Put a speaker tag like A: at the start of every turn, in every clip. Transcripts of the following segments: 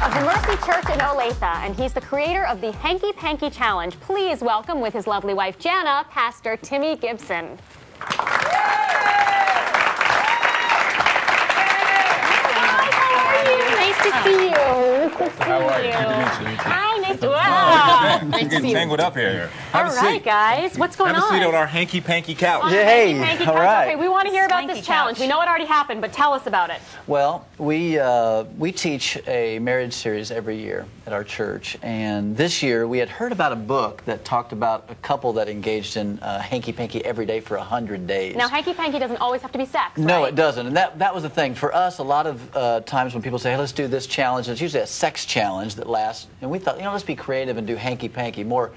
A: of the Mercy Church in Olathe, and he's the creator of the Hanky Panky Challenge. Please welcome, with his lovely wife Jana, Pastor Timmy Gibson. Nice to see you.
B: How are you? Good to meet you.
A: Hi, nice to
B: We're getting tangled up here.
A: All right, guys. What's going on?
B: Have a seat on our hanky panky couch.
A: Hey, all right. Okay, we want to hear about
C: Swanky
A: this challenge.
C: couch.
A: We know it already happened, but tell us about it.
D: Well, we teach a marriage series every year at our church, and this year we had heard about a book that talked about a couple that engaged in hanky-panky every day for 100 days.
A: Now, hanky-panky doesn't always have to be sex,
D: No,
A: right?
D: it doesn't, and that was the thing. For us, a lot of times when people say, hey, let's do this challenge, it's usually a sex challenge that lasts, and we thought, let's be creative and do hanky-panky, more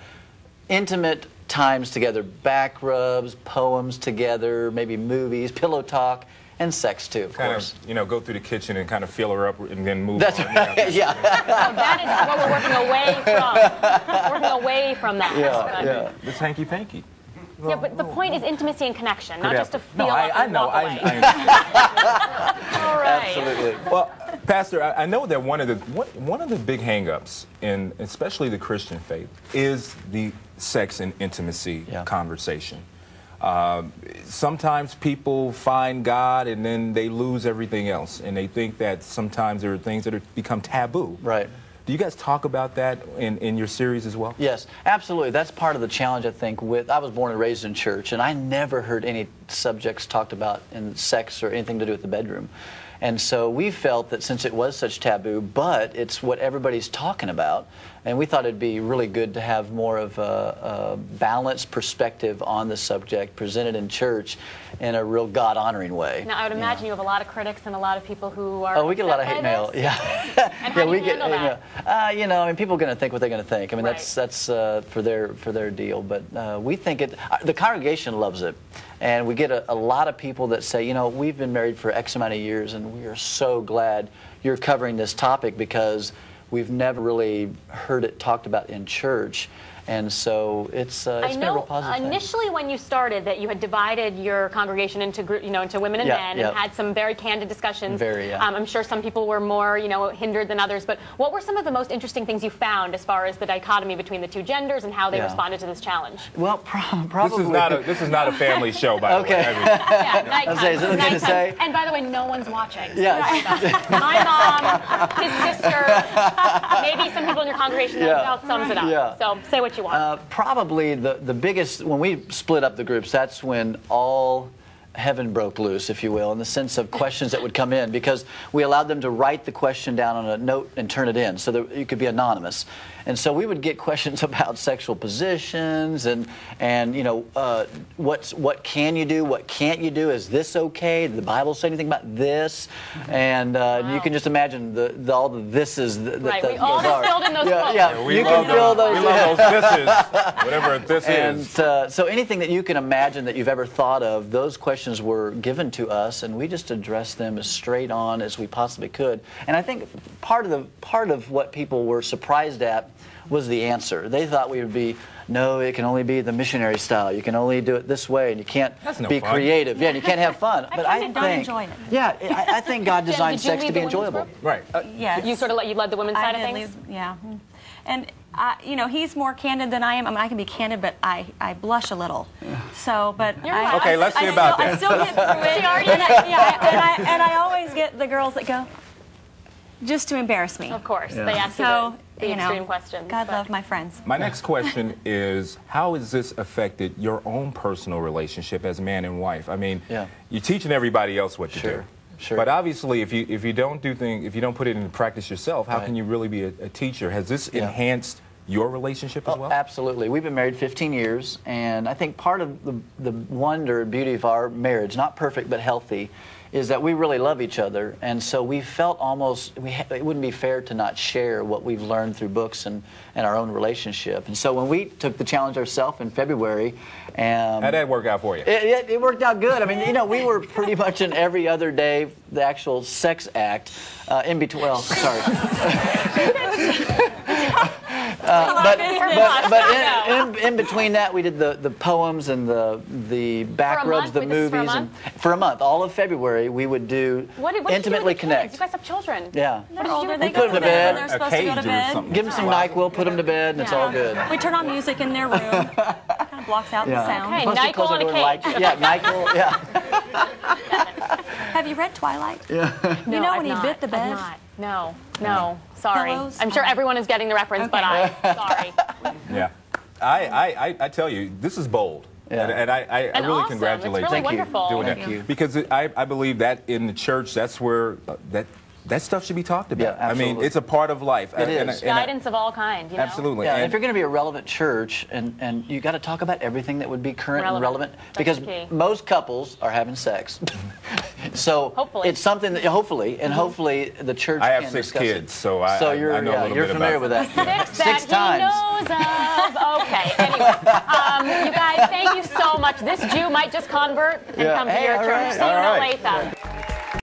D: intimate times together, back rubs, poems together, maybe movies, pillow talk, and sex too, of course.
B: Kind of, go through the kitchen and kind of feel her up and then move
D: That's
B: on.
D: right, yeah.
A: So that is what we're working away from. Working away from that.
D: Yeah.
B: This hanky panky.
A: Yeah, but the point is intimacy and connection, not just to feel
B: no,
A: up
B: I
A: and
B: know.
A: walk
B: I
A: away.
B: understand.
A: All right.
D: Absolutely.
B: Well, Pastor, I know that one of the big hang-ups in especially the Christian faith is the sex and intimacy conversation. Sometimes people find God and then they lose everything else, and they think that sometimes there are things that become taboo.
D: Right.
B: Do you guys talk about that in your series as well?
D: Yes, absolutely. That's part of the challenge, I think. I was born and raised in church, and I never heard any subjects talked about in sex or anything to do with the bedroom. And so we felt that since it was such taboo, but it's what everybody's talking about, and we thought it'd be really good to have more of a balanced perspective on the subject presented in church in a real God-honoring way.
A: Now, I would imagine you have a lot of critics and a lot of people who are.
D: Oh, we get a lot of hate mail. Yeah.
A: And how do you handle that?
D: I mean, people are going to think what they're going to think. I mean,
A: Right.
D: that's for their deal. But we think the congregation loves it, and we get a lot of people that say, we've been married for X amount of years, and we are so glad you're covering this topic because we've never really heard it talked about in church. And so it's been a real positive thing.
A: Initially when you started that you had divided your congregation into into women and men and had some very candid discussions. I'm sure some people were more hindered than others, but what were some of the most interesting things you found as far as the dichotomy between the two genders and how they responded to this challenge?
D: Well, probably.
B: This is not a family show, by the way.
D: Okay. Is it okay to say?
A: And by the way, no one's watching.
D: Yeah.
A: My mom, his sister, maybe some people in your congregation, that sums it up.
D: Yeah.
A: So say what you want.
D: Probably the biggest, when we split up the groups, that's when all heaven broke loose, if you will, in the sense of questions that would come in, because we allowed them to write the question down on a note and turn it in so that it could be anonymous. And so we would get questions about sexual positions and what can you do, what can't you do, is this okay, did the Bible say anything about this? And you can just imagine all the thises that
A: we all filled in those quotes.
B: You can fill those. We love those thises, whatever this is.
D: And so anything that you can imagine that you've ever thought of, those questions were given to us, and we just addressed them as straight on as we possibly could. And I think part of what people were surprised at was the answer. They thought we would be, no, it can only be the missionary style. You can only do it this way, and you can't be creative. Yeah, and you can't have fun. But I
C: don't enjoy it.
D: Yeah, I think God designed sex to be enjoyable.
B: Right.
C: Yes.
A: You led the women's side of things?
C: Yeah. And he's more candid than I am. I mean, I can be candid, but I blush a little. So, but
B: okay, let's see about that.
C: I still get through it. And I always get the girls that go, just to embarrass me.
A: Of course, they ask you the extreme questions.
C: God love my friends.
B: My next question is, how has this affected your own personal relationship as man and wife? I mean, you're teaching everybody else what to do.
D: Sure.
B: But obviously, if you don't do things, if you don't put it into practice yourself, how can you really be a teacher? Has this enhanced your relationship as well?
D: Absolutely. We've been married 15 years, and I think part of the wonder and beauty of our marriage, not perfect but healthy, is that we really love each other, and so we felt almost it wouldn't be fair to not share what we've learned through books and our own relationship. And so when we took the challenge ourselves in February,
B: how'd that work out for you?
D: It worked out good. I mean, we were pretty much in every other day, the actual sex act in between. Well, sorry. But in between that, we did the poems and the back rubs, the movies, and for a month, all of February, we would do Intimately Connect.
A: You guys have children.
D: Yeah.
C: They're older. They
D: put them to bed.
C: They're supposed to go to bed.
D: Give them some NyQuil, put them to bed, and it's all good.
C: We turn on music in their room. Kind of blocks out the sound.
A: Okay, NyQuil and a cage.
D: Yeah, NyQuil. Yeah.
C: Have you read Twilight?
D: Yeah.
C: You know when he bit the bed?
A: No. Sorry.
C: Pillows?
A: I'm sure everyone is getting the reference, but I'm sorry.
B: Yeah. I tell you, this is bold.
D: Yeah.
B: And I really
A: awesome.
B: congratulate
A: It's really
B: you
A: wonderful.
B: doing
D: Thank
B: that.
D: you.
B: Because I believe that in the church, that's where that stuff should be talked about.
D: Yeah,
B: I mean, it's a part of life.
D: It is.
A: Guidance of all kind, you know?
B: Absolutely.
D: Yeah, and if you're going to be a relevant church, and you got to talk about everything that would be current and relevant, because most couples are having sex. So
A: hopefully.
D: It's something that hopefully the church.
B: I have
D: can
B: 6
D: discuss
B: kids,
D: it.
B: so I know a little
D: you're
B: bit
D: familiar
B: about
D: with that.
A: 6
D: 6 times.
A: he knows of. Okay, anyway. You guys, thank you so much. This Jew might just convert and come to your church. See you in Olathe.